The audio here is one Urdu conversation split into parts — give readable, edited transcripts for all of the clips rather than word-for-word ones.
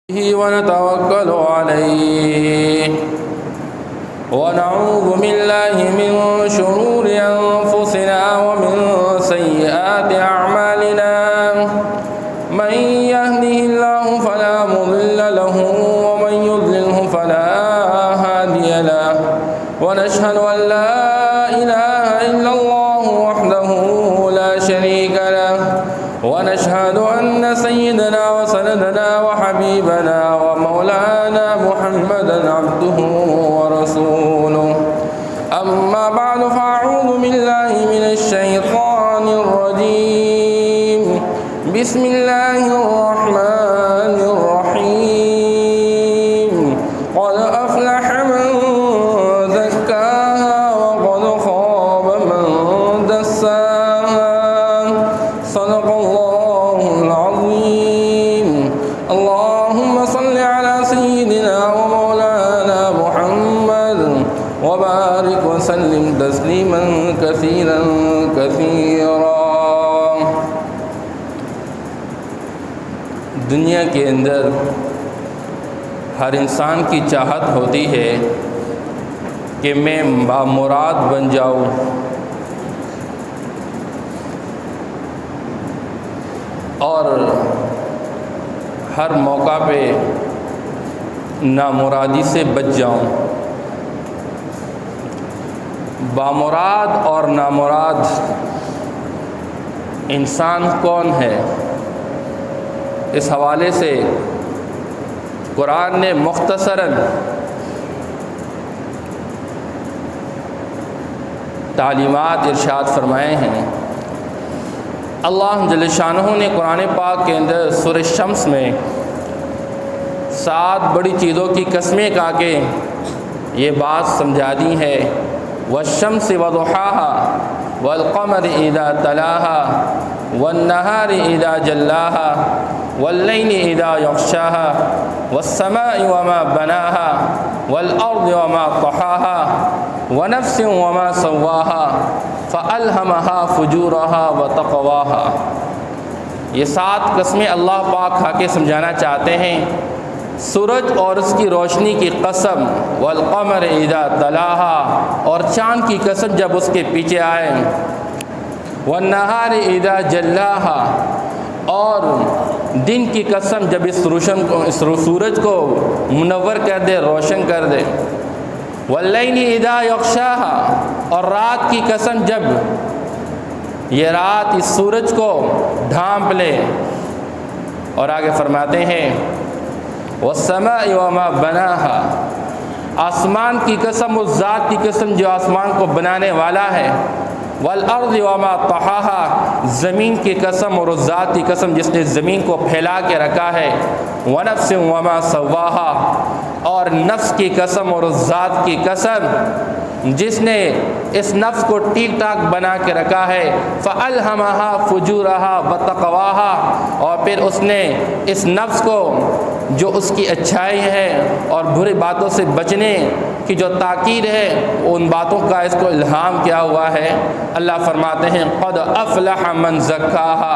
ونتوكل عليه ونعوذ بالله من شرور أنفسنا ومن سيئات أعمالنا من يهده الله فلا مضل له ومن يضلله فلا هادي له ونشهد أن لا إله إلا الله وحده لا شريك له ونشهد أن سيدنا وسندنا وحبيبنا ومولانا محمدا عبده ورسوله أما بعد فأعوذ بالله من الشيطان الرجيم بسم الله الرحمن الرحيم قد أفلح من زكاها وقد خاب من دساها صدق الله العظيم اللهم صل على سيدنا ومولانا محمد وبارك وسلم تسليما كثيرا كثيرا۔ دنیا کے اندر ہر انسان کی چاہت ہوتی ہے کہ میں بامراد بن جاؤں، اور ہر موقع پہ نامرادی سے بچ جاؤں۔ بامراد اور نامراد انسان کون ہے، اس حوالے سے قرآن نے مختصراً تعلیمات ارشاد فرمائے ہیں۔ اللہ جل شانہ نے قرآن پاک کے اندر سورہ شمس میں 7 بڑی چیزوں کی قسمیں کہا کے یہ بات سمجھا دی ہے۔ والشمس وضحاها والقمر اذا تلاها والنهار اذا جلاها والليل اذا يغشاها والسماء وما بناها والارض وما طحاها ونفس وما سواها فألهمها فجورها وتقواها۔ یہ 7 قسمیں اللہ پاک کھا کے سمجھانا چاہتے ہیں۔ سورج اور اس کی روشنی کی قسم، والقمر اذا تلاها، اور چاند کی قسم جب اس کے پیچھے آئے، والنہار اذا جلاها، اور دن کی قسم جب اس سورج کو منور کر دے، روشن کر دے، واللیل اذا یغشاها، اور رات کی قسم جب یہ رات اس سورج کو ڈھانپ لے۔ اور آگے فرماتے ہیں والسماء وما بناها، آسمان کی قسم، اس ذات کی قسم جو آسمان کو بنانے والا ہے، والارض وما طحاها، زمین کی قسم اور اس ذات کی قسم جس نے زمین کو پھیلا کے رکھا ہے، ونفس وما سواها، اور نفس کی قسم اور اس ذات کی قسم جس نے اس نفس کو ٹھیک ٹاک بنا کے رکھا ہے، فَأَلْهَمَهَا فُجُورَهَا وَتَقْوَاهَا، اور پھر اس نے اس نفس کو جو اس کی اچھائی ہے اور بری باتوں سے بچنے کی جو تاکید ہے ان باتوں کا اس کو الہام کیا ہوا ہے۔ اللہ فرماتے ہیں قد افلح من زکاہا،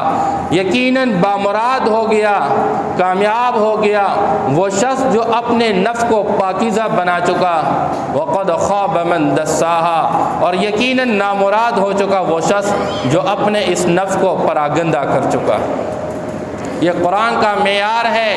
یقیناً بامراد ہو گیا، کامیاب ہو گیا وہ شخص جو اپنے نفس کو پاکیزہ بنا چکا، وقد خاب من دساہا، اور یقیناً نامراد ہو چکا وہ شخص جو اپنے اس نفس کو پراگندہ کر چکا۔ یہ قرآن کا معیار ہے۔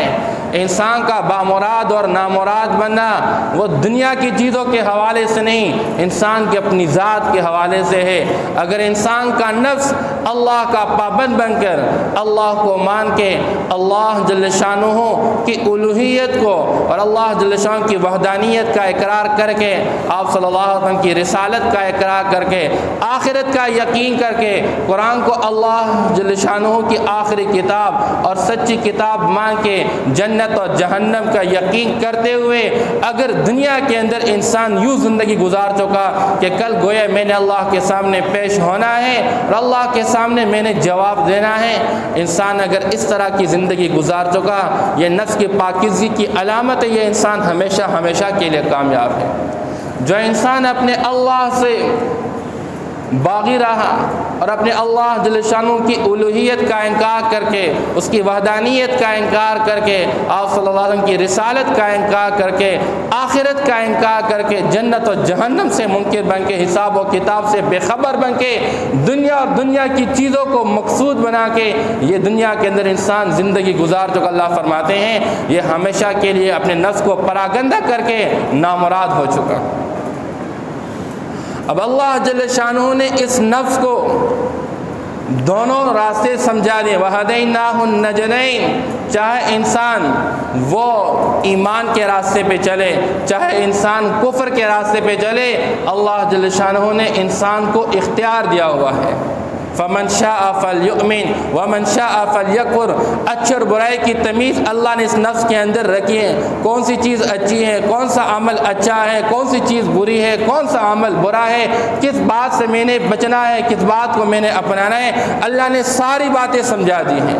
انسان کا بامراد اور نامراد بننا وہ دنیا کی چیزوں کے حوالے سے نہیں، انسان کی اپنی ذات کے حوالے سے ہے۔ اگر انسان کا نفس اللہ کا پابند بن کر، اللہ کو مان کے، اللہ جل شانہ کی الوہیت کو اور اللہ جل شانہ کی وحدانیت کا اقرار کر کے، آپ صلی اللہ علیہ وسلم کی رسالت کا اقرار کر کے، آخرت کا یقین کر کے، قرآن کو اللہ جل شانہ کی آخری کتاب اور سچی کتاب مان کے، جنت اور جہنم کا یقین کرتے ہوئے اگر دنیا کے اندر انسان یوں زندگی گزار چکا کہ کل گویا میں نے اللہ کے سامنے پیش ہونا ہے اور اللہ کے سامنے میں نے جواب دینا ہے، انسان اگر اس طرح کی زندگی گزار چکا، یہ نفس کی پاکیزگی کی علامت ہے، یہ انسان ہمیشہ ہمیشہ کے لیے کامیاب ہے۔ جو انسان اپنے اللہ سے باغی رہا، اور اپنے اللہ جل شانہ کی الوہیت کا انکار کر کے، اس کی وحدانیت کا انکار کر کے، آپ صلی اللہ علیہ وسلم کی رسالت کا انکار کر کے، آخرت کا انکار کر کے، جنت و جہنم سے منکر بن کے، حساب و کتاب سے بے خبر بن کے، دنیا اور دنیا کی چیزوں کو مقصود بنا کے یہ دنیا کے اندر انسان زندگی گزار چکا، اللہ فرماتے ہیں یہ ہمیشہ کے لیے اپنے نفس کو پراگندہ کر کے نامراد ہو چکا۔ اب اللہ جل شانہ نے اس نفس کو دونوں راستے سمجھا دیے، وَهَدَيْنَاهُ النَّجْدَيْنِ، چاہے انسان وہ ایمان کے راستے پہ چلے، چاہے انسان کفر کے راستے پہ چلے، اللہ جل شانہ نے انسان کو اختیار دیا ہوا ہے۔ فَمَنْ شَاءَ فَلْيُؤْمِنْ وَمَنْ شَاءَ فَلْيَكْفُرْ، اچھے اور برائی کی تمیز اللہ نے اس نفس کے اندر رکھی ہے، کون سی چیز اچھی ہے، کون سا عمل اچھا ہے، کون سی چیز بری ہے، کون سا عمل برا ہے، کس بات سے میں نے بچنا ہے، کس بات کو میں نے اپنانا ہے، اللہ نے ساری باتیں سمجھا دی ہیں۔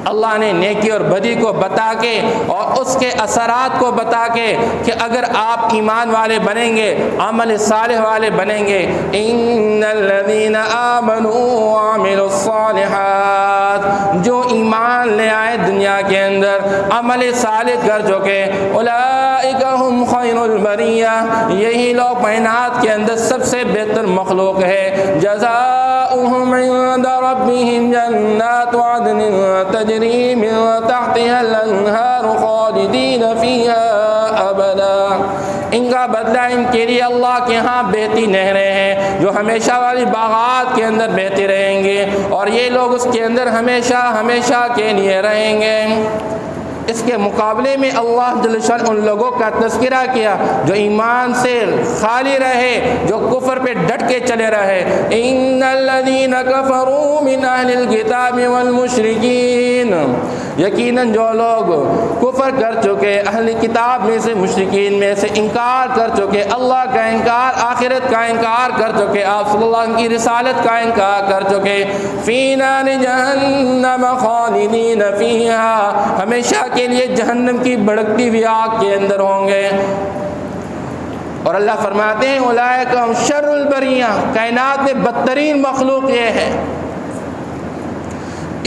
اللہ نے نیکی اور بدی کو بتا کے اور اس کے اثرات کو بتا کے کہ اگر آپ ایمان والے بنیں گے، عمل صالح والے بنیں گے، ان الذین آمنوا وعملوا الصالحات، جو ایمان لے آئے دنیا کے اندر، عمل صالح کر چکے، اولئک هم خیر البریہ، یہی لوگ کائنات کے اندر سب سے بہتر مخلوق ہے، جزاؤہم عند ربہم جنات عدن تجری من تحتها الانہار خالدین فیہا ابدا، ان کا بدلہ ان کے لیے اللہ کے ہاں بہتی نہریں ہیں جو ہمیشہ والی باغات کے اندر بہتے رہیں گے، اور یہ لوگ اس کے اندر ہمیشہ ہمیشہ کے لیے رہیں گے۔ اس کے مقابلے میں اللہ جل شانہ ان لوگوں کا تذکرہ کیا جو ایمان سے خالی رہے، جو کفر پہ ڈٹ کے چلے رہے، ان الذین کفروا من اہل الکتاب والمشرکین، یقیناً جو لوگ کفر کر چکے اہل کتاب میں سے، مشرکین میں سے، انکار کر چکے، اللہ کا انکار، آخرت کا انکار کر چکے، آپ صلی اللہ علیہ وسلم کی رسالت کا انکار کر چکے، فی نار جہنم خالدین فیہا، ہمیشہ کے لیے جہنم کی بھڑکتی ہوئی آگ کے اندر ہوں گے۔ اور اللہ فرماتے ہیں اولئک هم شر البریہ، کائنات میں بدترین مخلوق یہ ہے۔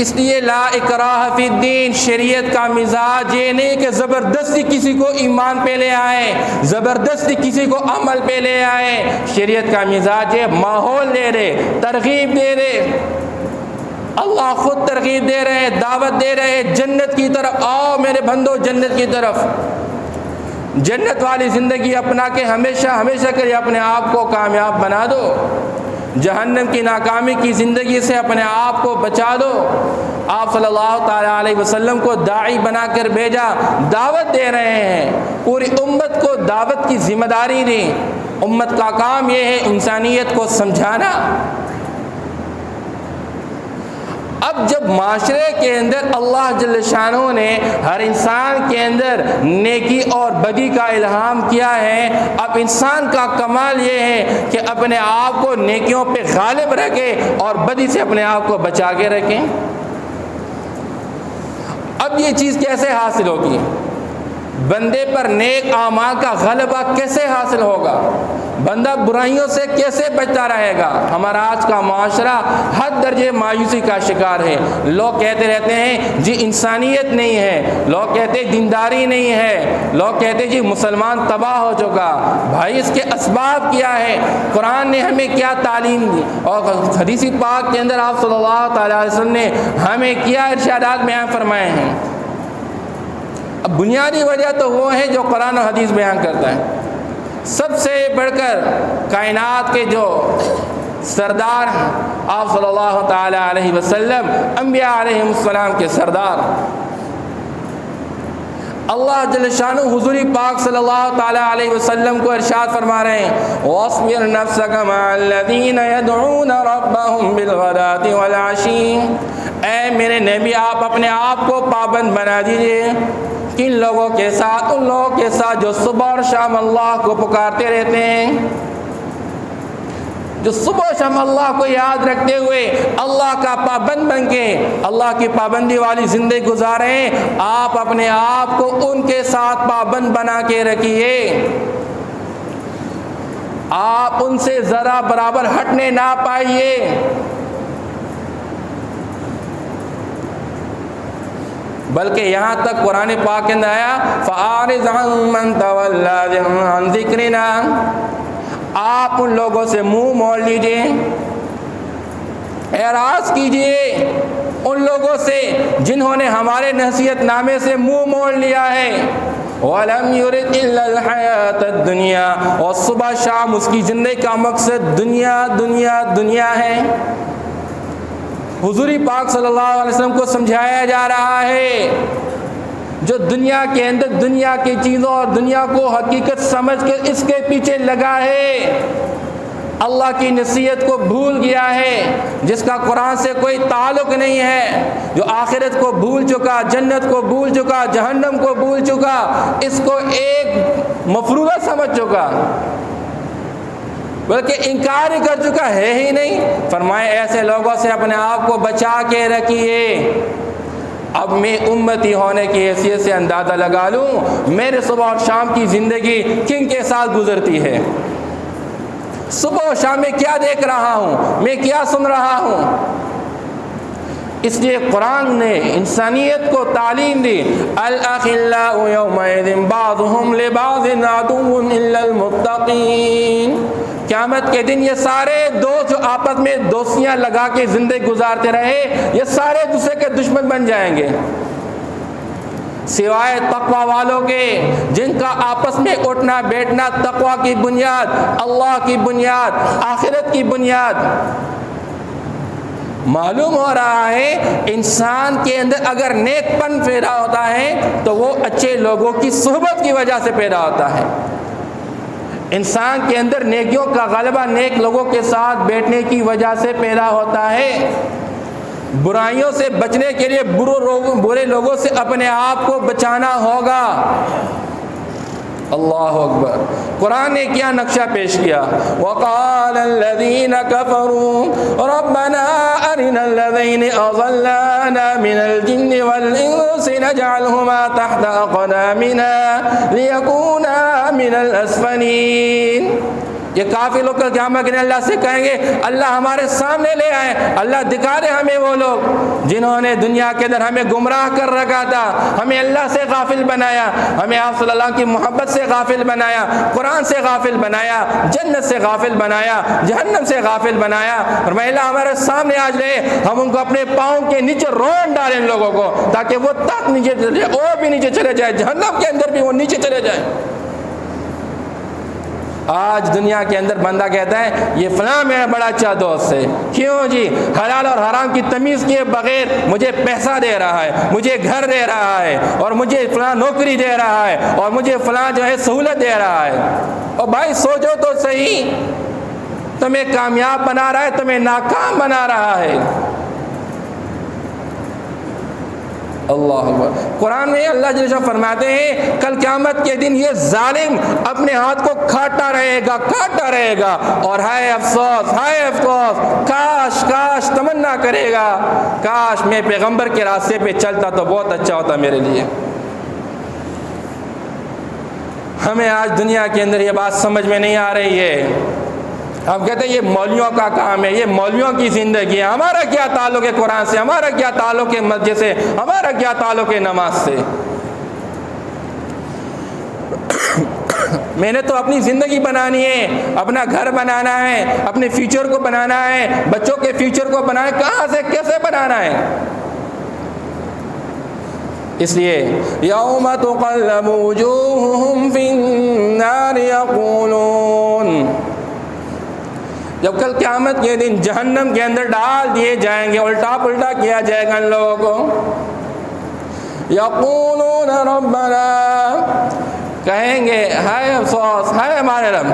اس لیے لا اکراہ فی الدین، شریعت کا مزاج یہ نہیں کہ زبردستی کسی کو ایمان پہ لے آئے، زبردستی کسی کو عمل پہ لے آئے، شریعت کا مزاج یہ ماحول دے رہے، ترغیب دے رہے، اللہ خود ترغیب دے رہے ہیں، دعوت دے رہے ہیں جنت کی طرف، آؤ میرے بندو جنت کی طرف، جنت والی زندگی اپنا کے ہمیشہ ہمیشہ کے لیے اپنے آپ کو کامیاب بنا دو، جہنم کی ناکامی کی زندگی سے اپنے آپ کو بچا دو۔ آپ صلی اللہ تعالیٰ علیہ وسلم کو داعی بنا کر بھیجا، دعوت دے رہے ہیں، پوری امت کو دعوت کی ذمہ داری دی، امت کا کام یہ ہے انسانیت کو سمجھانا۔ اب جب معاشرے کے اندر اللہ جل شانہ نے ہر انسان کے اندر نیکی اور بدی کا الہام کیا ہے، اب انسان کا کمال یہ ہے کہ اپنے آپ کو نیکیوں پہ غالب رکھے اور بدی سے اپنے آپ کو بچا کے رکھیں۔ اب یہ چیز کیسے حاصل ہوگی؟ بندے پر نیک اعمال کا غلبہ کیسے حاصل ہوگا؟ بندہ برائیوں سے کیسے بچتا رہے گا؟ ہمارا آج کا معاشرہ حد درجے مایوسی کا شکار ہے۔ لوگ کہتے رہتے ہیں جی انسانیت نہیں ہے، لوگ کہتے ہیں دینداری نہیں ہے، لوگ کہتے ہیں جی مسلمان تباہ ہو چکا۔ بھائی اس کے اسباب کیا ہے؟ قرآن نے ہمیں کیا تعلیم دی اور حدیث پاک کے اندر آپ صلی اللہ تعالیٰ علیہ وسلم نے ہمیں کیا ارشادات بیان فرمائے ہیں؟ اب بنیادی وجہ تو وہ ہے جو قرآن و حدیث بیان کرتا ہے۔ سب سے بڑھ کر کائنات کے جو سردار ہیں آپ صلی اللہ تعالیٰ علیہ وسلم، انبیاء علیہ السلام کے سردار، اللہ جل شانہ حضور پاک صلی اللہ تعالیٰ علیہ وسلم کو ارشاد فرما رہے ہیں وَاصْبِرْ نَفْسَكَ مَعَ الَّذِينَ يَدْعُونَ رَبَّهُمْ بِالْغَدَاةِ وَالْعَشِيِّ، اے میرے نبی آپ اپنے آپ کو پابند بنا دیجئے کن لوگوں کے ساتھ؟ ان لوگوں کے ساتھ جو صبح اور شام اللہ کو پکارتے رہتے ہیں، جو صبح و شام اللہ کو یاد رکھتے ہوئے اللہ کا پابند بن کے اللہ کی پابندی والی زندگی گزاریں۔ آپ اپنے آپ کو ان کے ساتھ پابند بنا کے رکھیے۔ آپ ان سے ذرا برابر ہٹنے نہ پائیے۔ بلکہ یہاں تک قرآن پاک کے اندر آیا فَأَعْرِضْ عَمَّنْ تَوَلَّىٰ عَنْ ذِكْرِنَا، آپ ان لوگوں سے منہ موڑ لیجئے، اعراض کیجئے ان لوگوں سے جنہوں نے ہمارے نصیحت نامے سے منہ موڑ لیا ہے۔ وَلَمْ يُرِدْ إِلَّا الْحَيَاةَ الدُّنْيَا، اور صبح شام اس کی زندگی کا مقصد دنیا دنیا دنیا ہے۔ حضور پاک صلی اللہ علیہ وسلم کو سمجھایا جا رہا ہے جو دنیا کے اندر دنیا کی چیزوں اور دنیا کو حقیقت سمجھ کے اس کے پیچھے لگا ہے، اللہ کی نصیحت کو بھول گیا ہے، جس کا قرآن سے کوئی تعلق نہیں ہے، جو آخرت کو بھول چکا، جنت کو بھول چکا، جہنم کو بھول چکا، اس کو ایک مفروضہ سمجھ چکا، بلکہ انکار ہی کر چکا ہے ہی نہیں۔ فرمائے ایسے لوگوں سے اپنے آپ کو بچا کے رکھیے۔ اب میں امتی ہونے کی حیثیت سے اندازہ لگا لوں میرے صبح اور شام کی زندگی کن کے ساتھ گزرتی ہے، صبح و شام میں کیا دیکھ رہا ہوں، میں کیا سن رہا ہوں۔ اس لیے قرآن نے انسانیت کو تعلیم دی، الأخلاء يومئذ بعضهم لبعض عدو إلا المتقين، قیامت کے دن یہ سارے دوست جو آپس میں دوستیاں لگا کے زندگی گزارتے رہے یہ سارے دوسرے کے دشمن بن جائیں گے، سوائے تقوی والوں کے جن کا آپس میں اٹھنا بیٹھنا تقوی کی بنیاد، اللہ کی بنیاد، آخرت کی بنیاد۔ معلوم ہو رہا ہے انسان کے اندر اگر نیک پن پیدا ہوتا ہے تو وہ اچھے لوگوں کی صحبت کی وجہ سے پیدا ہوتا ہے۔ انسان کے اندر نیکیوں کا غلبہ نیک لوگوں کے ساتھ بیٹھنے کی وجہ سے پیدا ہوتا ہے۔ برائیوں سے بچنے کے لیے برے لوگوں سے اپنے آپ کو بچانا ہوگا۔ اللہ اکبر، قرآن نے کیا نقشہ پیش کیا، وَقَالَ الَّذِينَ كَفَرُوا رَبَّنَا أَرِنَا الَّذَيْنِ أَضَلَّانَا مِنَ الْجِنِّ وَالْإِنسِ نَجْعَلْهُمَا تَحْتَ أَقْدَامِنَا لِيَكُونَا مِنَ الْأَسْفَلِينَ۔ یہ کافی لوگ قیامت کے دن اللہ سے کہیں گے اللہ ہمارے سامنے لے آئے، اللہ دکھا دے ہمیں وہ لوگ جنہوں نے دنیا کے اندر ہمیں گمراہ کر رکھا تھا، ہمیں اللہ سے غافل بنایا، ہمیں آپ صلی اللہ کی محبت سے غافل بنایا، قرآن سے غافل بنایا، جنت سے غافل بنایا، جہنم سے غافل بنایا، اور میں اللہ ہمارے سامنے آج رہے، ہم ان کو اپنے پاؤں کے نیچے رون ڈالیں ان لوگوں کو تاکہ وہ تک نیچے چلے جائے، اور بھی نیچے چلے جائے، جہنم کے اندر بھی وہ نیچے چلے جائیں۔ آج دنیا کے اندر بندہ کہتا ہے یہ فلاں میرا بڑا اچھا دوست ہے، کیوں جی؟ حلال اور حرام کی تمیز کیے بغیر مجھے پیسہ دے رہا ہے، مجھے گھر دے رہا ہے، اور مجھے فلاں نوکری دے رہا ہے، اور مجھے فلاں جو ہے سہولت دے رہا ہے۔ اور بھائی سوچو تو صحیح، تمہیں کامیاب بنا رہا ہے تمہیں ناکام بنا رہا ہے۔ اللہ اکبر، قرآن میں اللہ جل شان فرماتے ہیں کل قیامت کے دن یہ ظالم اپنے ہاتھ کو کھاٹا رہے گا، اور ہائے افسوس کاش کاش تمنا کرے گا کاش میں پیغمبر کے راستے پہ چلتا تو بہت اچھا ہوتا میرے لیے۔ ہمیں آج دنیا کے اندر یہ بات سمجھ میں نہیں آ رہی ہے، ہم کہتے ہیں یہ مولویوں کا کام ہے، یہ مولویوں کی زندگی ہے، ہمارا کیا تعلق ہے قرآن سے، ہمارا کیا تعلق ہے مسجد سے، ہمارا کیا تعلق ہے نماز سے۔ میں نے تو اپنی زندگی بنانی ہے، اپنا گھر بنانا ہے، اپنے فیوچر کو بنانا ہے، بچوں کے فیوچر کو بنانا ہے، کہاں سے کیسے بنانا ہے؟ اس لیے یوم تقلب وجوہہم فی النار یقولون، جب کل قیامت کے دن جہنم کے اندر ڈال دیے جائیں گے، الٹا پلٹا کیا جائے گا ان لوگوں کو، یقولون ربنا، کہیں گے ہائے افسوس، ہائے ہمارے رب،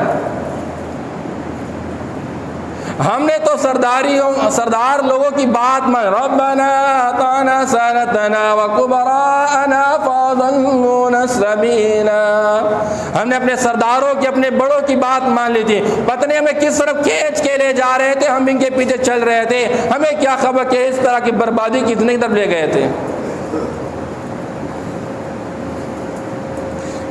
ہم نے تو سردار لوگوں کی بات مان، ربنا اطعنا سادتنا وکبراءنا فاضلونا السبیلا، ہم نے اپنے سرداروں کی اپنے بڑوں کی بات مان لی تھی، پتہ نہیں ہمیں کس طرف کھینچ کے لے جا رہے تھے، ہم ان کے پیچھے چل رہے تھے، ہمیں کیا خبر کہ اس طرح کی بربادی کی زندگی طرف لے گئے تھے۔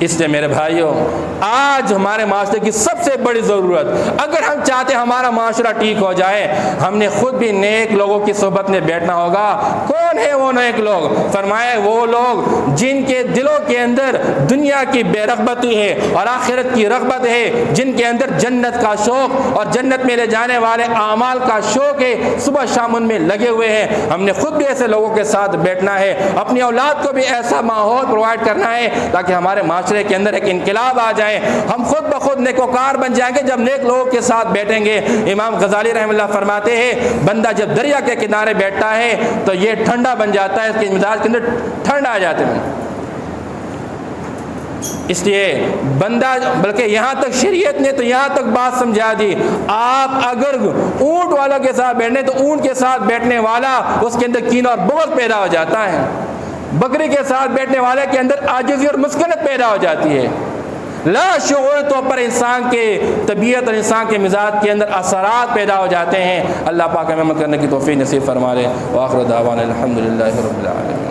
اس لیے میرے بھائیوں، آج ہمارے معاشرے کی سب سے بڑی ضرورت، اگر ہم چاہتے ہیں ہمارا معاشرہ ٹھیک ہو جائے، ہم نے خود بھی نیک لوگوں کی صحبت میں بیٹھنا ہوگا۔ کون ہے وہ نیک لوگ؟ فرمائے وہ لوگ جن کے دلوں کے اندر دنیا کی بے رغبتی ہے اور آخرت کی رغبت ہے، جن کے اندر جنت کا شوق اور جنت میں لے جانے والے اعمال کا شوق ہے، صبح شام ان میں لگے ہوئے ہیں۔ ہم نے خود بھی ایسے لوگوں کے ساتھ بیٹھنا ہے، اپنی اولاد کو بھی ایسا ماحول پرووائڈ کرنا ہے تاکہ ہمارے معاشرے کے اندر ایک انقلاب آ جائے، ہم خود بخود نیکوکار بن جائیں گے جب نیک لوگوں کے ساتھ بیٹھیں گے۔ امام غزالی رحمہ اللہ فرماتے ہیں، بندہ جب دریا کے کنارے بیٹھتا ہے تو یہ ٹھنڈا بن جاتا ہے، اس کے مزاج کے اندر ٹھنڈ آ جاتے ہیں۔ اس لیے بندہ، بلکہ یہاں تک شریعت نے تو یہاں تک بات سمجھا دی، آپ اگر اونٹ والوں کے ساتھ بیٹھیں تو اونٹ کے ساتھ بیٹھنے والا اس کے اندر کینہ اور بغض پیدا ہو جاتا ہے، بکری کے ساتھ بیٹھنے والے کے اندر عاجزی اور مسکنت پیدا ہو جاتی ہے۔ لا شعور طور پر انسان کے طبیعت اور انسان کے مزاج کے اندر اثرات پیدا ہو جاتے ہیں۔ اللہ پاک ہمیں عمل کرنے کی توفیق نصیب فرما لے۔ وآخر دعوانا الحمدللہ رب العالمین۔